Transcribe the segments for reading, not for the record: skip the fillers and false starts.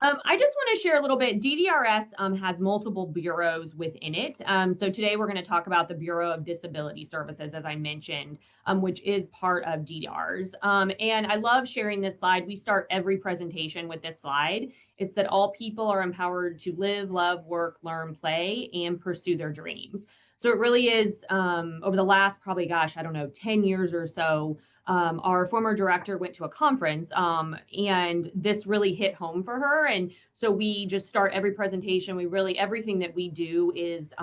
I just want to share a little bit. DDRS has multiple bureaus within it. So today we're going to talk about the Bureau of Disability Services, as I mentioned, which is part of DDARS. And I love sharing this slide. We start every presentation with this slide. It's that all people are empowered to live, love, work, learn, play, and pursue their dreams. So it really is over the last probably, gosh, I don't know, 10 years or so. Our former director went to a conference and this really hit home for her. And so we just start every presentation. We really, everything that we do is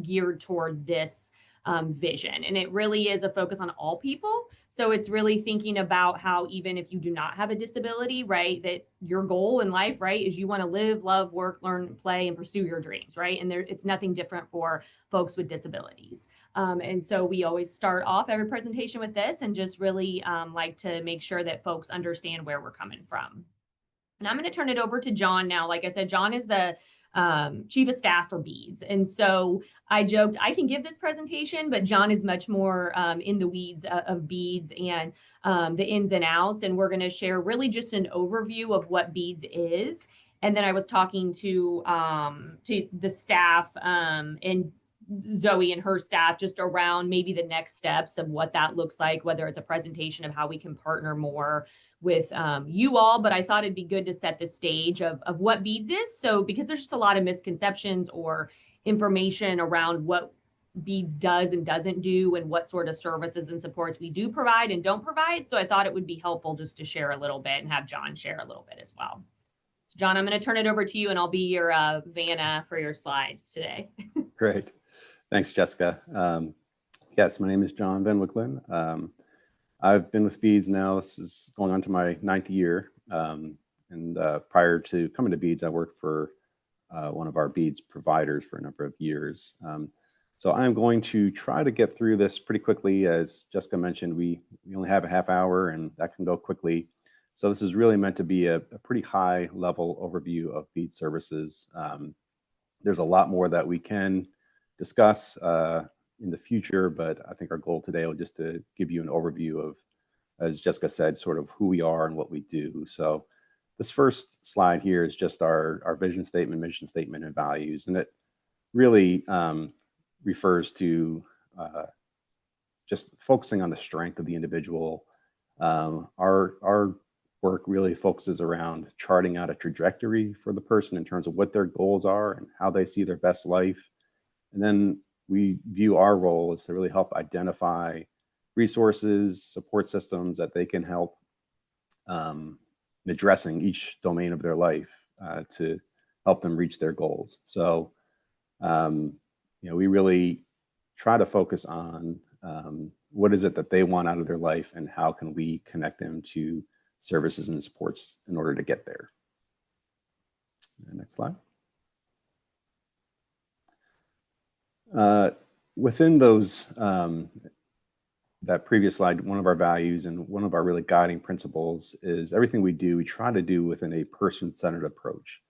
geared toward this vision. And it really is a focus on all people. So it's really thinking about how, even if you do not have a disability, right, that your goal in life, right, is you want to live, love, work, learn, play, and pursue your dreams, right? And it's nothing different for folks with disabilities. And so we always start off every presentation with this and just really like to make sure that folks understand where we're coming from. And I'm going to turn it over to John now. Like I said, John is the chief of staff for beads. And so I joked I can give this presentation, but John is much more in the weeds of beads and the ins and outs. And we're going to share really just an overview of what beads is. And then I was talking to the staff and Zoe and her staff just around maybe the next steps of what that looks like, whether it's a presentation of how we can partner more with you all. But I thought it'd be good to set the stage of what beads is. So because there's just a lot of misconceptions or information around what beads does and doesn't do and what sort of services and supports we do provide and don't provide. So I thought it would be helpful just to share a little bit and have John share a little bit as well. So John, I'm going to turn it over to you and I'll be your Vanna for your slides today. Great. Thanks, Jessica. Yes, my name is John Van Wicklin. I've been with Beads now. This is going on to my 9th year. And prior to coming to Beads, I worked for one of our Beads providers for a number of years. So I'm going to try to get through this pretty quickly. As Jessica mentioned, we only have a half hour and that can go quickly. So this is really meant to be a pretty high level overview of Beads services. There's a lot more that we can discuss in the future, but I think our goal today will just to give you an overview of, as Jessica said, sort of who we are and what we do. So this first slide here is just our vision statement, mission statement, and values, and it really refers to just focusing on the strength of the individual. Our work really focuses around charting out a trajectory for the person in terms of what their goals are and how they see their best life. And then we view our role as to really help identify resources, support systems that they can help in addressing each domain of their life to help them reach their goals. So, we really try to focus on what is it that they want out of their life and how can we connect them to services and supports in order to get there. Next slide. Within those, that previous slide, one of our values and one of our really guiding principles is everything we do, we try to do within a person-centered approach,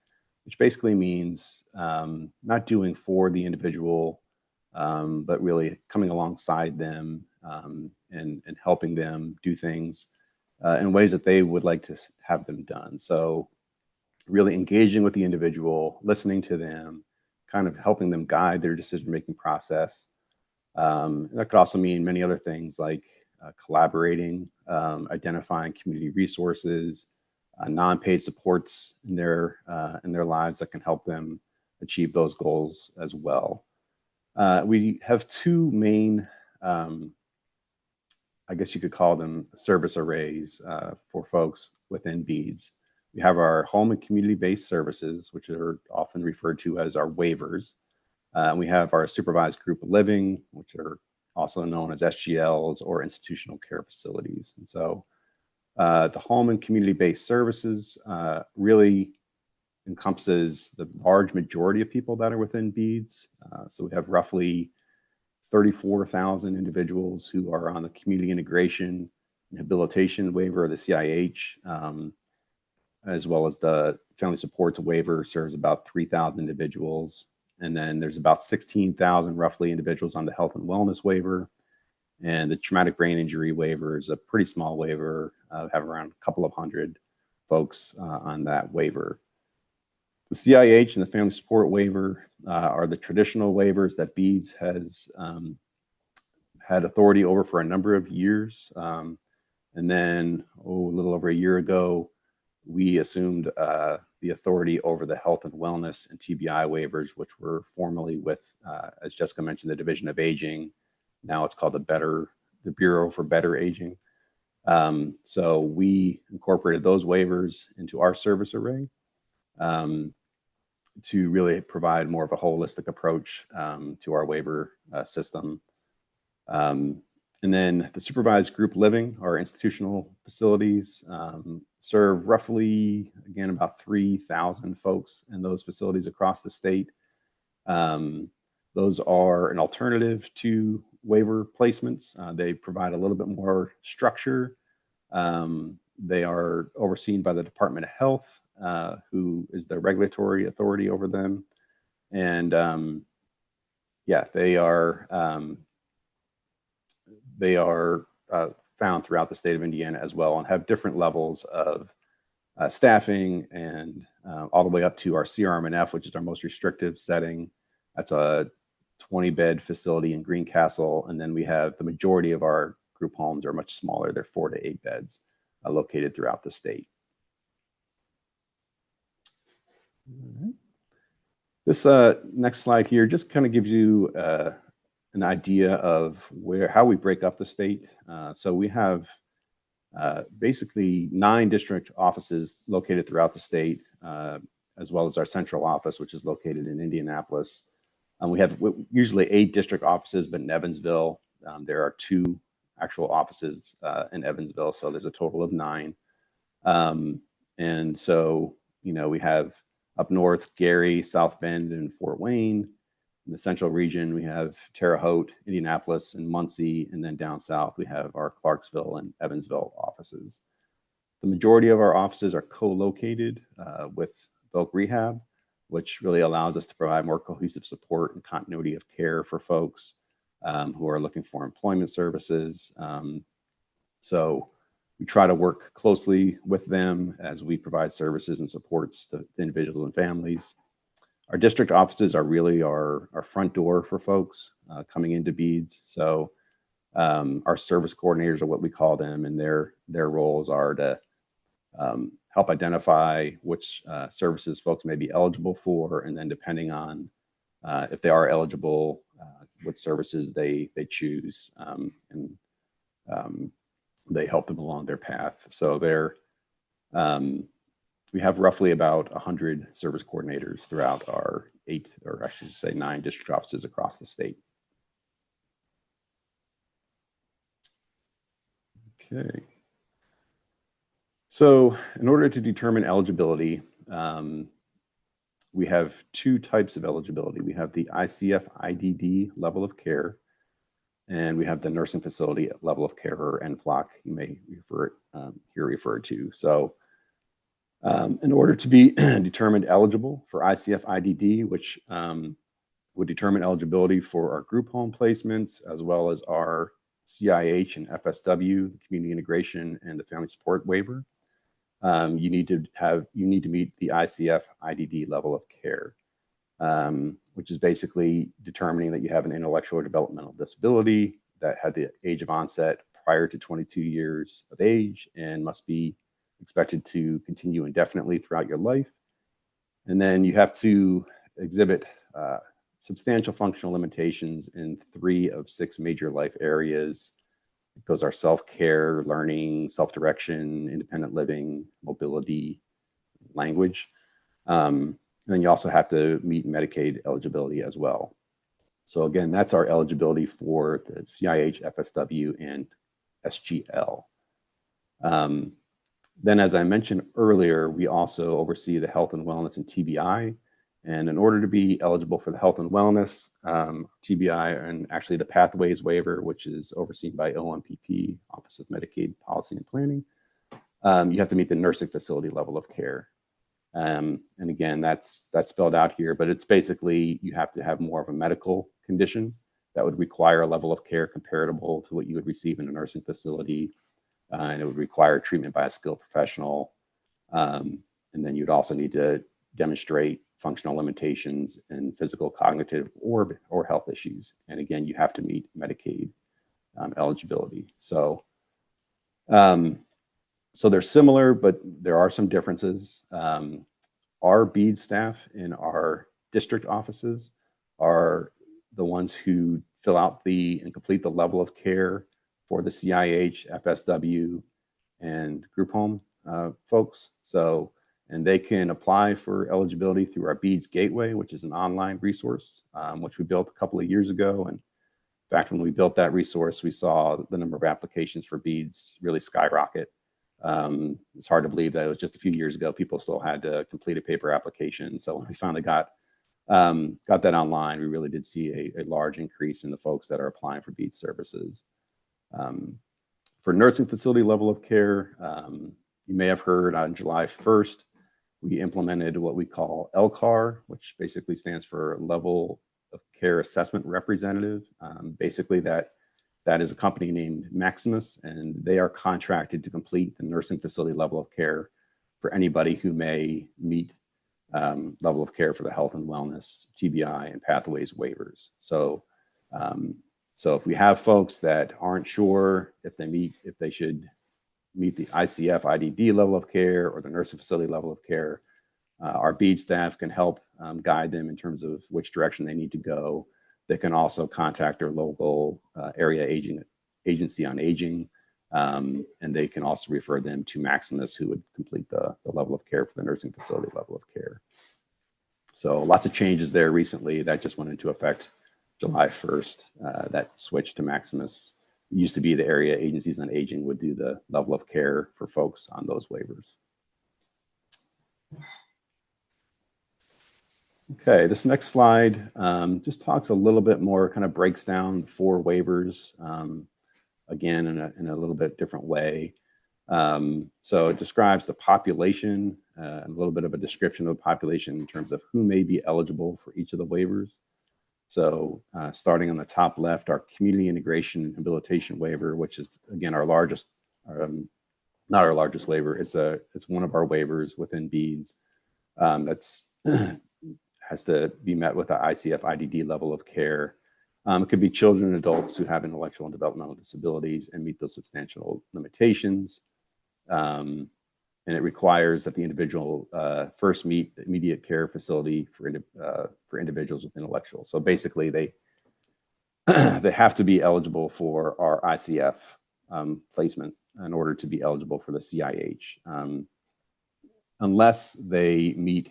which basically means not doing for the individual, but really coming alongside them and helping them do things in ways that they would like to have them done. So really engaging with the individual, listening to them, kind of helping them guide their decision-making process. That could also mean many other things like collaborating, identifying community resources, non-paid supports in their lives that can help them achieve those goals as well. We have two main, I guess you could call them service arrays for folks within Beads. We have our home and community-based services, which are often referred to as our waivers. We have our supervised group living, which are also known as SGLs or institutional care facilities. And so the home and community-based services really encompasses the large majority of people that are within Beads. So we have roughly 34,000 individuals who are on the community integration and habilitation waiver, or the CIH, as well as the family supports waiver serves about 3,000 individuals. And then there's about 16,000 roughly individuals on the health and wellness waiver. And the traumatic brain injury waiver is a pretty small waiver. Have around a couple of hundred folks on that waiver. The CIH and the family support waiver are the traditional waivers that BEADS has had authority over for a number of years. And then, a little over a year ago, we assumed the authority over the health and wellness and TBI waivers, which were formerly with, as Jessica mentioned, the Division of Aging. Now it's called the Bureau for Better Aging. So we incorporated those waivers into our service array to really provide more of a holistic approach to our waiver system. And then the supervised group living or institutional facilities serve roughly, again, about 3,000 folks in those facilities across the state. Those are an alternative to waiver placements. They provide a little bit more structure. They are overseen by the Department of Health, who is the regulatory authority over them. And yeah, they are found throughout the state of Indiana as well, and have different levels of staffing, and all the way up to our CRM&F, which is our most restrictive setting. That's a 20-bed facility in Greencastle. And then we have the majority of our group homes are much smaller. They're 4 to 8 beds located throughout the state. All right. This next slide here just kind of gives you an idea of how we break up the state. So we have basically 9 district offices located throughout the state, as well as our central office, which is located in Indianapolis. We have usually 8 district offices, but in Evansville, there are 2 actual offices in Evansville. So there's a total of 9. And so, we have up north, Gary, South Bend, and Fort Wayne. In the central region, we have Terre Haute, Indianapolis, and Muncie. And then down south, we have our Clarksville and Evansville offices. The majority of our offices are co-located with Voc Rehab, which really allows us to provide more cohesive support and continuity of care for folks who are looking for employment services. So we try to work closely with them as we provide services and supports to individuals and families. Our district offices are really our front door for folks coming into BEADS. So our service coordinators are what we call them, and their roles are to help identify which services folks may be eligible for, and then depending on if they are eligible, what services they choose, and they help them along their path. So we have roughly about 100 service coordinators throughout our 8, or I should say 9 district offices across the state. Okay. So in order to determine eligibility, we have 2 types of eligibility. We have the ICF IDD level of care, and we have the nursing facility level of care, or NFLOC, you may hear referred to. So in order to be determined eligible for ICF IDD, which would determine eligibility for our group home placements, as well as our CIH and FSW, the community integration and the family support waiver, you need to meet the ICF IDD level of care, which is basically determining that you have an intellectual or developmental disability that had the age of onset prior to 22 years of age and must be expected to continue indefinitely throughout your life. And then you have to exhibit substantial functional limitations in 3 of 6 major life areas. Those are self-care, learning, self-direction, independent living, mobility, language. And then you also have to meet Medicaid eligibility as well. So again, that's our eligibility for the CIH, FSW, and SGL. Then, as I mentioned earlier, we also oversee the health and wellness and TBI. And in order to be eligible for the health and wellness, TBI, and actually the pathways waiver, which is overseen by OMPP, Office of Medicaid Policy and Planning, you have to meet the nursing facility level of care. And again, that's spelled out here, but it's basically you have to have more of a medical condition that would require a level of care comparable to what you would receive in a nursing facility. And it would require treatment by a skilled professional. And then you'd also need to demonstrate functional limitations and physical, cognitive, or health issues. And again, you have to meet Medicaid eligibility. So they're similar, but there are some differences. Our bead staff in our district offices are the ones who fill out and complete the level of care for the CIH, FSW, and group home folks. So, and they can apply for eligibility through our Beads Gateway, which is an online resource, which we built a couple of years ago. And in fact, when we built that resource, we saw the number of applications for beads really skyrocket. It's hard to believe that it was just a few years ago, people still had to complete a paper application. So when we finally got that online, we really did see a large increase in the folks that are applying for beads services. For nursing facility level of care, you may have heard on July 1st, we implemented what we call LCAR, which basically stands for Level of Care Assessment Representative. Basically, that is a company named Maximus, and they are contracted to complete the nursing facility level of care for anybody who may meet level of care for the health and wellness, TBI, and pathways waivers. So if we have folks that aren't sure if they should meet the ICF IDD level of care or the nursing facility level of care, our bead staff can help guide them in terms of which direction they need to go. They can also contact their local area agency on aging, and they can also refer them to Maximus, who would complete the level of care for the nursing facility level of care. So lots of changes there recently that just went into effect July 1st. That switch to Maximus. It used to be the area agencies on aging would do the level of care for folks on those waivers. Okay, this next slide just talks a little bit more, kind of breaks down the 4 waivers, again, in a little bit different way. So it describes the population, a little bit of a description of the population in terms of who may be eligible for each of the waivers. So starting on the top left, our community integration and habilitation waiver, which is, again, our largest, not our largest waiver. It's one of our waivers within BEADS that's has to be met with the ICF IDD level of care. It could be children and adults who have intellectual and developmental disabilities and meet those substantial limitations. And it requires that the individual first meet the immediate care facility for individuals with intellectual. So basically, they have to be eligible for our ICF placement in order to be eligible for the CIH, unless they meet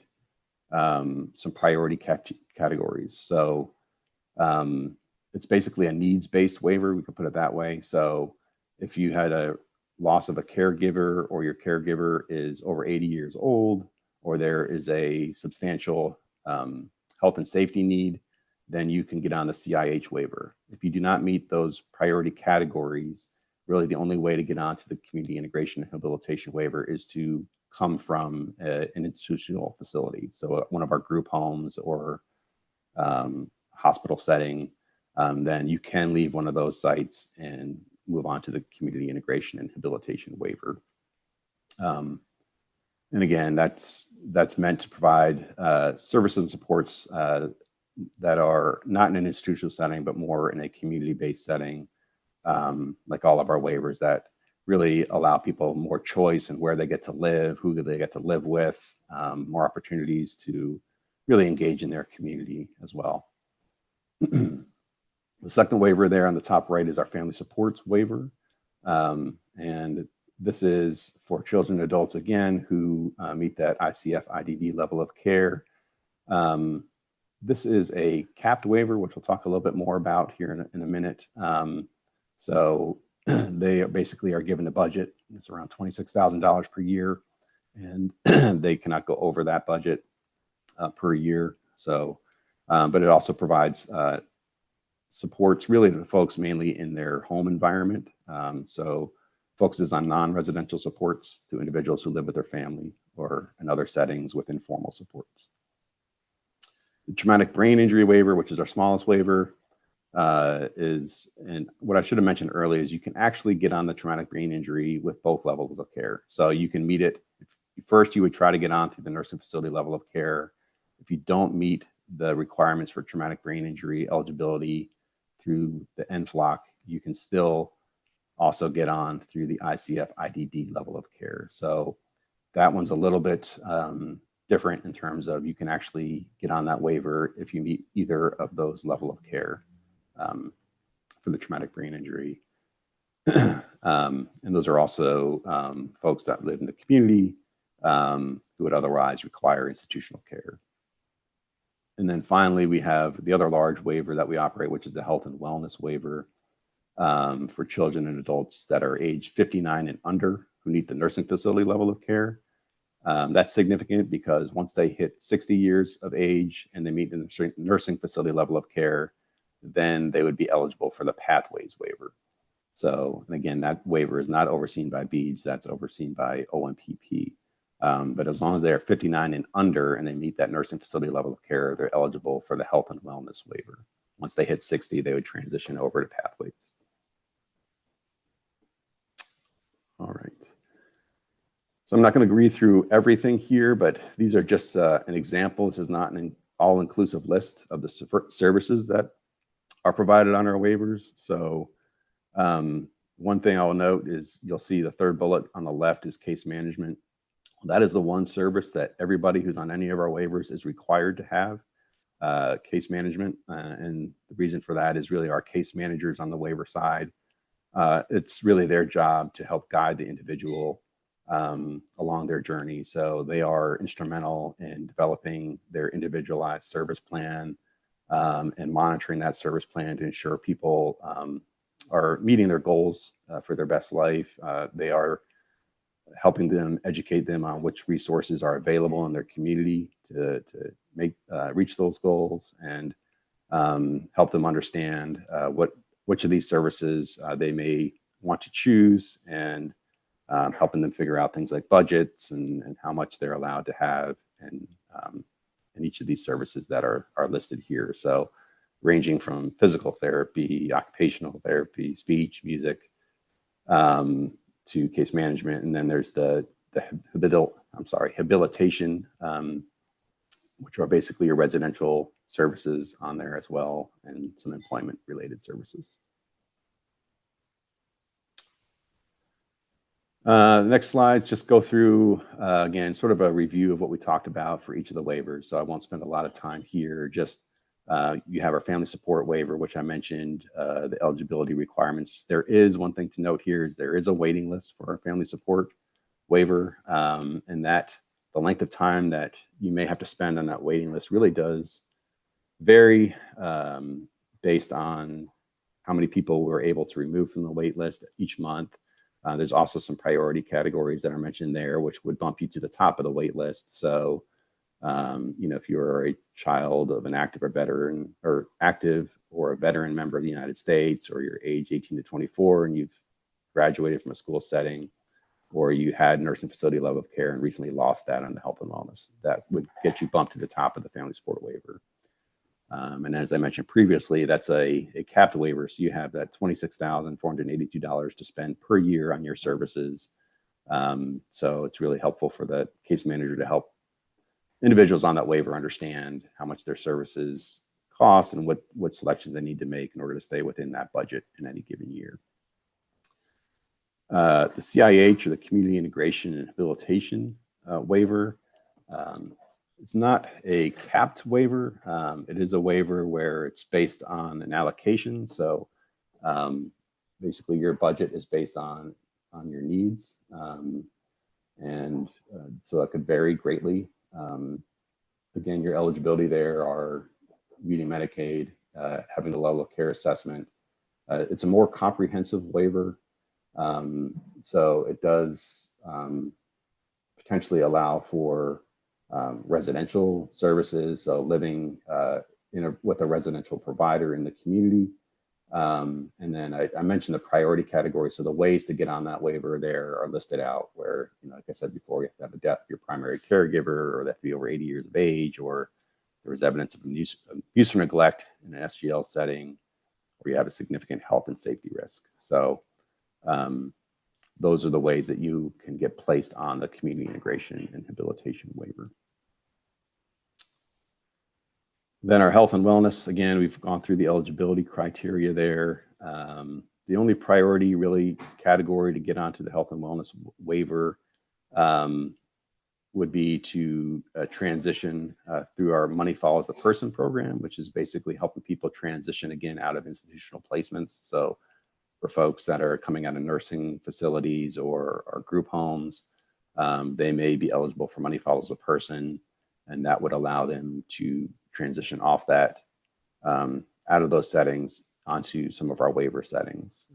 some priority categories. So it's basically a needs-based waiver, we could put it that way. So if you had a loss of a caregiver, or your caregiver is over 80 years old, or there is a substantial health and safety need, then you can get on the CIH waiver. If you do not meet those priority categories, really the only way to get onto the community integration and habilitation waiver is to come from an institutional facility. So one of our group homes or hospital setting, then you can leave one of those sites and move on to the community integration and habilitation waiver. And again, that's meant to provide services and supports that are not in an institutional setting, but more in a community-based setting, like all of our waivers that really allow people more choice in where they get to live, who they get to live with, more opportunities to really engage in their community as well. The second waiver there on the top right is our family supports waiver. And this is for children and adults, again, who meet that ICF IDD level of care. This is a capped waiver, which we'll talk a little bit more about here in a minute. So they basically are given a budget. It's around $26,000 per year, and they cannot go over that budget per year. So, but it also provides supports really to the folks mainly in their home environment. So focuses on non-residential supports to individuals who live with their family or in other settings with informal supports. The traumatic brain injury waiver, which is our smallest waiver, and what I should have mentioned earlier is you can actually get on the traumatic brain injury with both levels of care. So you can meet it first you would try to get on through the nursing facility level of care. If you don't meet the requirements for traumatic brain injury eligibility through the NFLOC, you can still also get on through the ICF IDD level of care. So that one's a little bit different in terms of you can actually get on that waiver if you meet either of those level of care for the traumatic brain injury. And those are also folks that live in the community who would otherwise require institutional care. And then finally, we have the other large waiver that we operate, which is the health and wellness waiver for children and adults that are age 59 and under who need the nursing facility level of care. That's significant because once they hit 60 years of age and they meet the nursing facility level of care, then they would be eligible for the pathways waiver. So, and again, that waiver is not overseen by BEADS, that's overseen by OMPP. But as long as they are 59 and under and they meet that nursing facility level of care, they're eligible for the health and wellness waiver. Once they hit 60, they would transition over to pathways. All right. So I'm not going to read through everything here, but these are just an example. This is not an all-inclusive list of the services that are provided on our waivers. So one thing I will note is you'll see the third bullet on the left is case management. That is the one service that everybody who's on any of our waivers is required to have, case management. And the reason for that is really our case managers on the waiver side. It's really their job to help guide the individual along their journey. So they are instrumental in developing their individualized service plan and monitoring that service plan to ensure people are meeting their goals for their best life. They are helping them, educate them on which resources are available in their community to reach those goals, and help them understand which of these services they may want to choose, and helping them figure out things like budgets and how much they're allowed to have and each of these services that are listed here. So ranging from physical therapy, occupational therapy, speech, music, to case management. And then there's the habilitation, which are basically your residential services on there as well, and some employment related services. Next slides just go through, again, sort of a review of what we talked about for each of the waivers. So I won't spend a lot of time here. Just you have our family support waiver, which I mentioned, the eligibility requirements. There is one thing to note here is there is a waiting list for our family support waiver, and that the length of time that you may have to spend on that waiting list really does vary based on how many people we're able to remove from the wait list each month. There's also some priority categories that are mentioned there, which would bump you to the top of the wait list. So, if you're a child of an active or a veteran member of the United States, or you're age 18 to 24 and you've graduated from a school setting, or you had nursing facility level of care and recently lost that on the health and wellness, that would get you bumped to the top of the family support waiver. And as I mentioned previously, that's a capped waiver. So you have that $26,482 to spend per year on your services. So it's really helpful for the case manager to help individuals on that waiver understand how much their services cost and what selections they need to make in order to stay within that budget in any given year. The CIH, or the Community Integration and Habilitation waiver, it's not a capped waiver. It is a waiver where it's based on an allocation. So basically your budget is based on your needs. So it could vary greatly. Again, your eligibility there are meeting Medicaid, having the level of care assessment. It's a more comprehensive waiver. So it does potentially allow for residential services, so living with a residential provider in the community. And then I mentioned the priority category. So the ways to get on that waiver there are listed out where, like I said before, you have to have a death of your primary caregiver, or they have to be over 80 years of age, or there was evidence of abuse or neglect in an SGL setting, or you have a significant health and safety risk. So those are the ways that you can get placed on the community integration and habilitation waiver. Then our health and wellness, again, we've gone through the eligibility criteria there. The only priority really category to get onto the health and wellness waiver would be to transition through our Money Follows the Person program, which is basically helping people transition again out of institutional placements. So for folks that are coming out of nursing facilities or group homes, they may be eligible for Money Follows the Person, and that would allow them to transition off that out of those settings onto some of our waiver settings.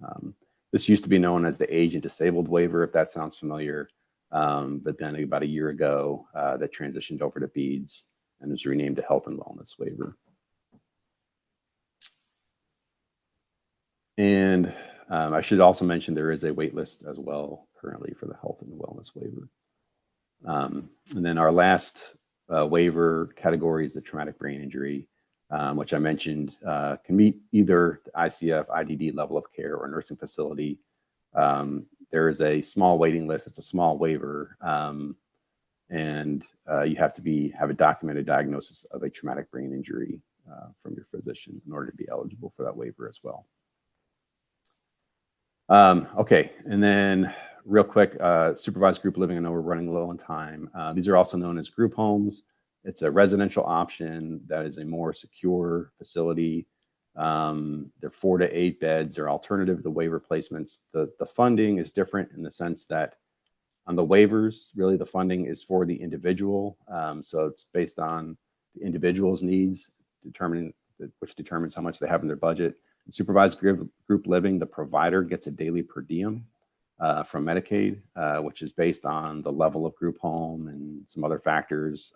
This used to be known as the age and disabled waiver, if that sounds familiar. But then about a year ago, that transitioned over to BEADS and was renamed to Health and Wellness Waiver. And I should also mention there is a wait list as well currently for the Health and Wellness Waiver. And then our last waiver category is the traumatic brain injury, which I mentioned can meet either the ICF, IDD level of care or nursing facility. There is a small waiting list. It's a small waiver, and you have to have a documented diagnosis of a traumatic brain injury from your physician in order to be eligible for that waiver as well. Okay, and then real quick, supervised group living. I know we're running low on time. These are also known as group homes. It's a residential option that is a more secure facility. They're 4 to 8 beds. They're alternative to the waiver placements. The funding is different in the sense that on the waivers, really the funding is for the individual. So it's based on the individual's needs, which determines how much they have in their budget. In supervised group living, the provider gets a daily per diem from Medicaid, which is based on the level of group home and some other factors.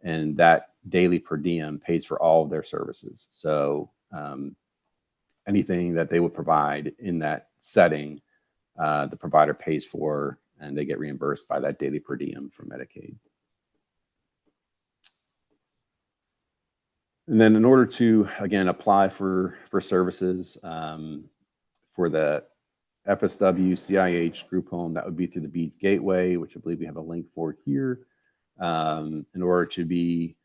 And that daily per diem pays for all of their services. So anything that they would provide in that setting, the provider pays for, and they get reimbursed by that daily per diem from Medicaid. And then in order to, again, apply for services for the FSW, CIH group home, that would be through the BEADS Gateway, which I believe we have a link for here. In order to be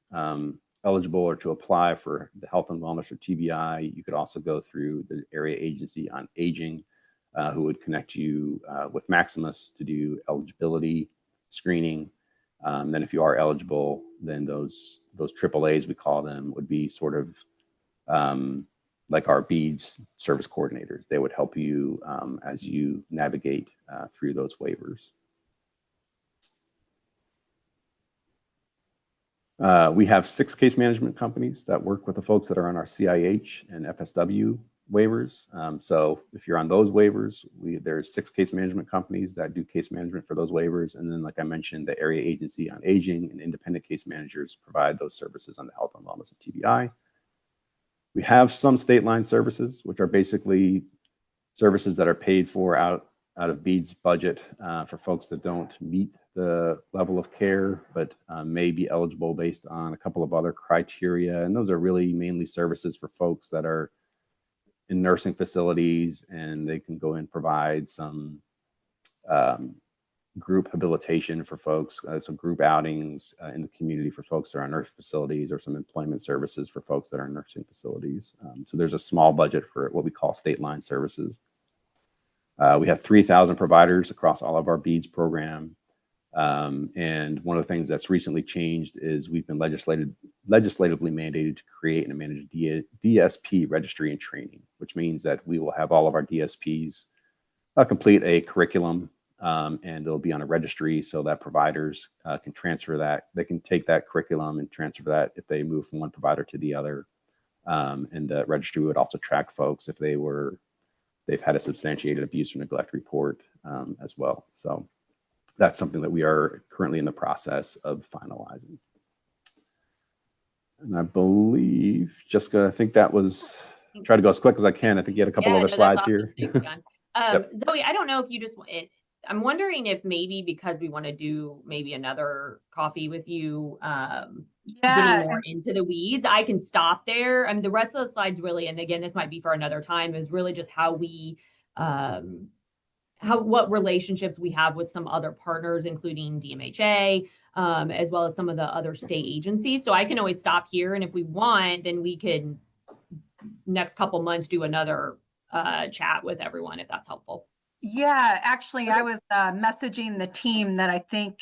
eligible or to apply for the health and wellness or TBI, you could also go through the Area Agency on Aging, who would connect you with Maximus to do eligibility screening. Then if you are eligible, then those AAAs, we call them, would be sort of like our BEADS service coordinators. They would help you as you navigate through those waivers. We have 6 case management companies that work with the folks that are on our CIH and FSW waivers. So if you're on those waivers, there's 6 case management companies that do case management for those waivers. And then, like I mentioned, the Area Agency on Aging and independent case managers provide those services on the health and wellness of TBI. We have some state line services, which are basically services that are paid for out of BEADS budget for folks that don't meet the level of care, but may be eligible based on a couple of other criteria. And those are really mainly services for folks that are in nursing facilities, and they can go and provide some group habilitation for folks, some group outings in the community for folks that are in nursing facilities, or some employment services for folks that are in nursing facilities. So there's a small budget for what we call state line services. We have 3,000 providers across all of our BEADS program. And one of the things that's recently changed is we've been legislatively mandated to create and manage a DSP registry and training, which means that we will have all of our DSPs complete a curriculum, and they'll be on a registry so that providers can transfer that. They can take that curriculum and transfer that if they move from one provider to the other. And the registry would also track folks if they've had a substantiated abuse or neglect report as well. So that's something that we are currently in the process of finalizing. And I believe, Jessica, I think that was, try to go as quick as I can. I think you had a couple other slides awesome. here. Thanks, John. Yep. Zoe, I don't know if you just, I'm wondering if maybe because we want to do maybe another coffee with you, getting more into the weeds, I can stop there. I mean, the rest of the slides really, and again, this might be for another time, is really just how we what relationships we have with some other partners, including DMHA, as well as some of the other state agencies. So I can always stop here, and if we want, then we could next couple months do another chat with everyone if that's helpful. Yeah, actually, I was messaging the team that I think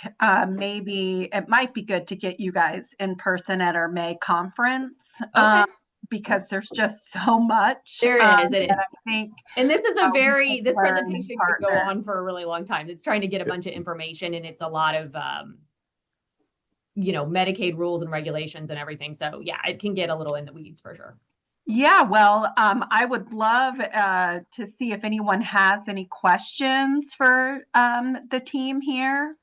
maybe it might be good to get you guys in person at our May conference. Okay. Because there's just so much. There is. It is. I think, and this is this presentation could go partner. on for a really long time. It's trying to get a bunch of information, and it's a lot of, Medicaid rules and regulations and everything. So yeah, it can get a little in the weeds for sure. Yeah, well, I would love to see if anyone has any questions for the team here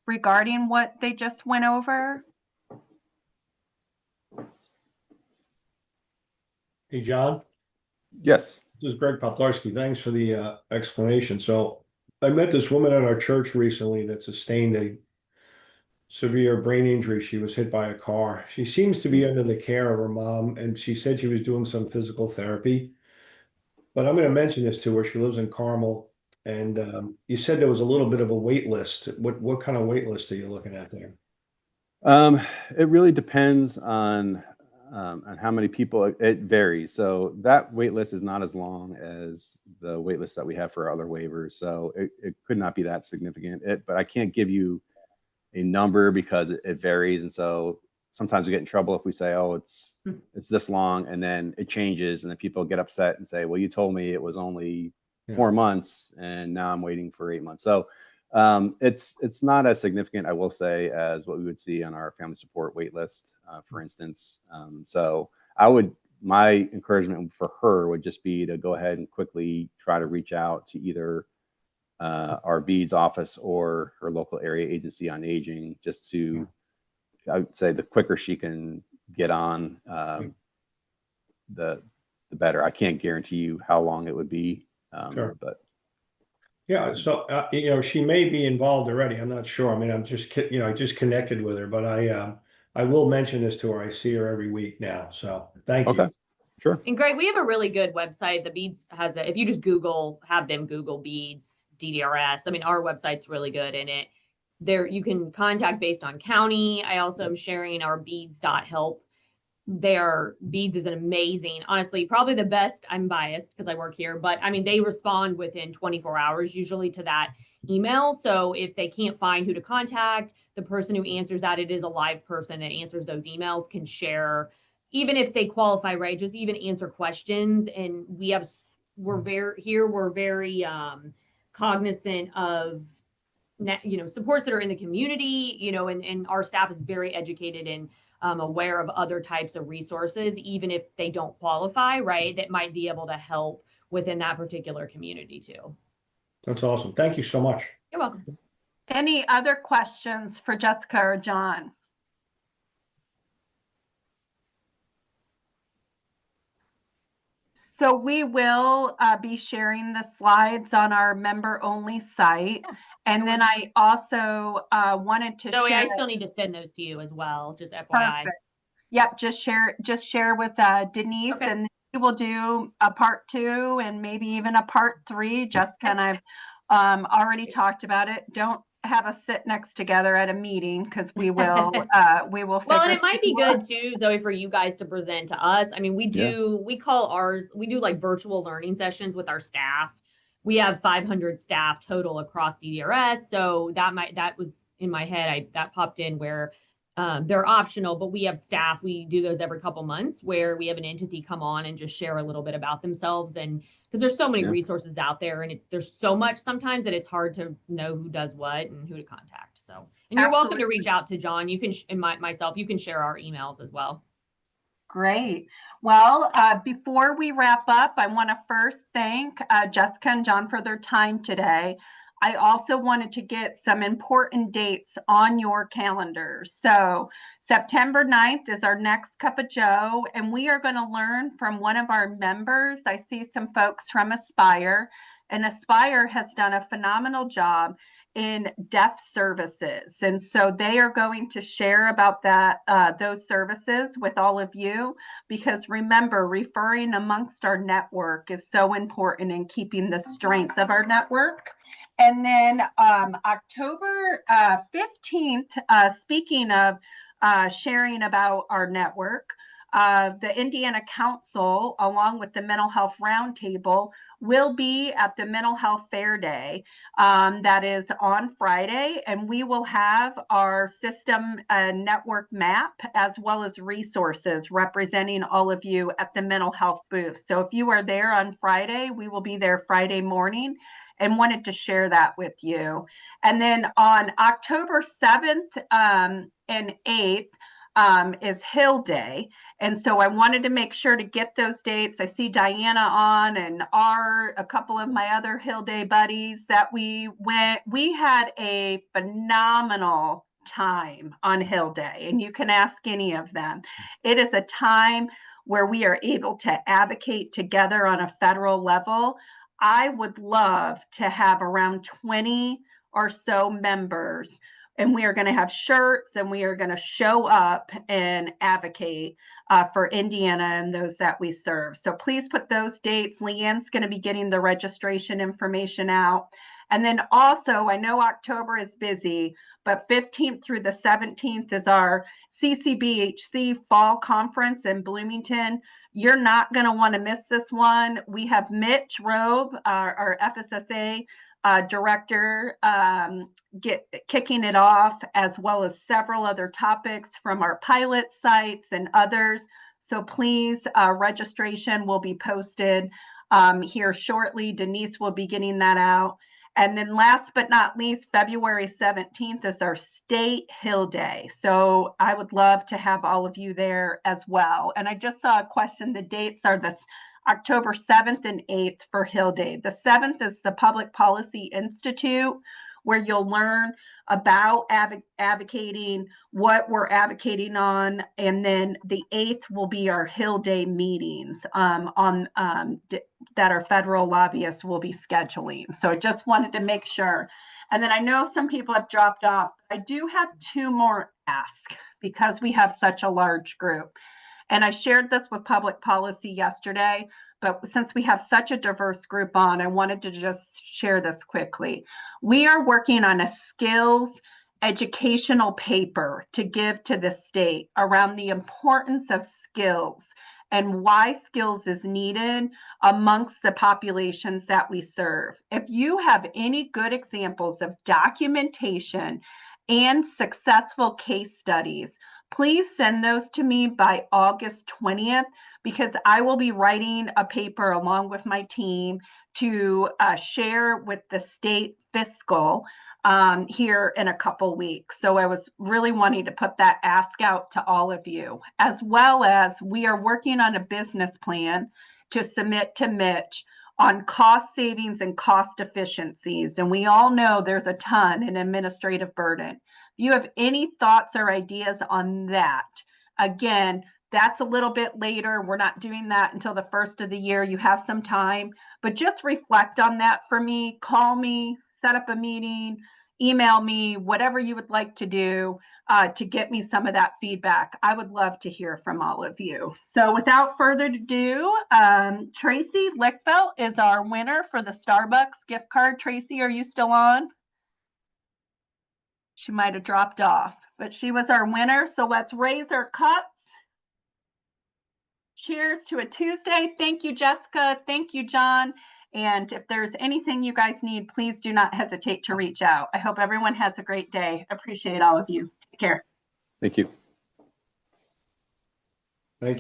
regarding what they just went over. Hey, John. Yes. This is Greg Poplarski. Thanks for the explanation. So I met this woman at our church recently that sustained a severe brain injury. She was hit by a car. She seems to be under the care of her mom, and she said she was doing some physical therapy. But I'm going to mention this to her. She lives in Carmel, and you said there was a little bit of a wait list. What kind of wait list are you looking at there? It really depends on how many people. It varies. So that wait list is not as long as the wait list that we have for other waivers. So it could not be that significant. But I can't give you a number because it varies. And so sometimes we get in trouble if we say, oh, it's this long, and then it changes, and then people get upset and say, well, you told me it was only 4 months and now I'm waiting for 8 months. So it's not as significant, I will say, as what we would see on our family support wait list, for instance. So my encouragement for her would just be to go ahead and quickly try to reach out to either our BEADS office or her local area agency on aging, just to, I would say, the quicker she can get on, the better. I can't guarantee you how long it would be, Sure. But yeah, so she may be involved already. I'm not sure. I mean, I'm just I just connected with her, but I will mention this to her. I see her every week now. So thank you. Okay. Sure. And Greg, we have a really good website. The BEADS has if you just have them Google BEADS, DDRS. I mean, our website's really good in it. There, you can contact based on county. I also am sharing our beads.help. BEADS is an amazing, honestly, probably the best. I'm biased because I work here, but I mean, they respond within 24 hours usually to that email. So if they can't find who to contact, the person who answers that, it is a live person that answers those emails, can share, even if they qualify, right? Just even answer questions. And we're very cognizant of, supports that are in the community, and our staff is very educated and aware of other types of resources, even if they don't qualify, right? That might be able to help within that particular community too. That's awesome. Thank you so much. You're welcome. Any other questions for Jessica or John? So we will be sharing the slides on our member-only site. And then I also wanted to Zoe, share. I still need to send those to you as well, just FYI. Perfect. Yep, just share with Denise, Okay. and we will do a part 2 and maybe even a part 3. Jessica and I've already talked about it. Don't have us sit next together at a meeting, because we will Well, and it might be good too, Zoe, for you guys to present to us. I mean, we do like virtual learning sessions with our staff. We have 500 staff total across DDRS. So that was in my head. That popped in where they're optional, but we have staff. We do those every couple months where we have an entity come on and just share a little bit about themselves. And because there's so many resources out there, and there's so much sometimes that it's hard to know who does what and who to contact. So, and you're welcome to reach out to John. You can, and myself, you can share our emails as well. Great. Well, before we wrap up, I want to first thank Jessica and John for their time today. I also wanted to get some important dates on your calendar. So September 9th is our next Cup of Joe, and we are going to learn from one of our members. I see some folks from Aspire, and Aspire has done a phenomenal job in deaf services. And so they are going to share about that, those services with all of you, because remember, referring amongst our network is so important in keeping the strength of our network. And then October 15th, speaking of sharing about our network, the Indiana Council, along with the Mental Health Roundtable, will be at the Mental Health Fair Day. That is on Friday, and we will have our system network map as well as resources representing all of you at the mental health booth. So if you are there on Friday, we will be there Friday morning, and wanted to share that with you. And then on October 7th and 8th, is Hill Day. And so I wanted to make sure to get those dates. I see Diana on, and a couple of my other Hill Day buddies that we went. We had a phenomenal time on Hill Day, and you can ask any of them. It is a time where we are able to advocate together on a federal level. I would love to have around 20 or so members, and we are going to have shirts, and we are going to show up and advocate for Indiana and those that we serve. So please put those dates. Leanne's going to be getting the registration information out. And then also, I know October is busy, but 15th through the 17th is our CCBHC Fall Conference in Bloomington. You're not going to want to miss this one. We have Mitch Robe, our FSSA director, kicking it off, as well as several other topics from our pilot sites and others. So please, registration will be posted here shortly. Denise will be getting that out. And then last but not least, February 17th is our State Hill Day. So I would love to have all of you there as well. And I just saw a question. The dates are this October 7th and 8th for Hill Day. The 7th is the Public Policy Institute, where you'll learn about advocating, what we're advocating on. And then the 8th will be our Hill Day meetings that our federal lobbyists will be scheduling. So I just wanted to make sure. And then I know some people have dropped off. I do have 2 more asks because we have such a large group. And I shared this with public policy yesterday, but since we have such a diverse group on, I wanted to just share this quickly. We are working on a skills educational paper to give to the state around the importance of skills and why skills is needed amongst the populations that we serve. If you have any good examples of documentation and successful case studies, please send those to me by August 20th, because I will be writing a paper along with my team to share with the state fiscal here in a couple weeks. So I was really wanting to put that ask out to all of you, as well as we are working on a business plan to submit to Mitch on cost savings and cost efficiencies. And we all know there's a ton in administrative burden. If you have any thoughts or ideas on that, again, that's a little bit later. We're not doing that until the first of the year. You have some time, but just reflect on that for me. Call me, set up a meeting, email me, whatever you would like to do to get me some of that feedback. I would love to hear from all of you. So without further ado, Tracy Lickfelt is our winner for the Starbucks gift card. Tracy, are you still on? She might have dropped off, but she was our winner. So let's raise our cups. Cheers to a Tuesday. Thank you, Jessica. Thank you, John. And if there's anything you guys need, please do not hesitate to reach out. I hope everyone has a great day. Appreciate all of you. Take care. Thank you.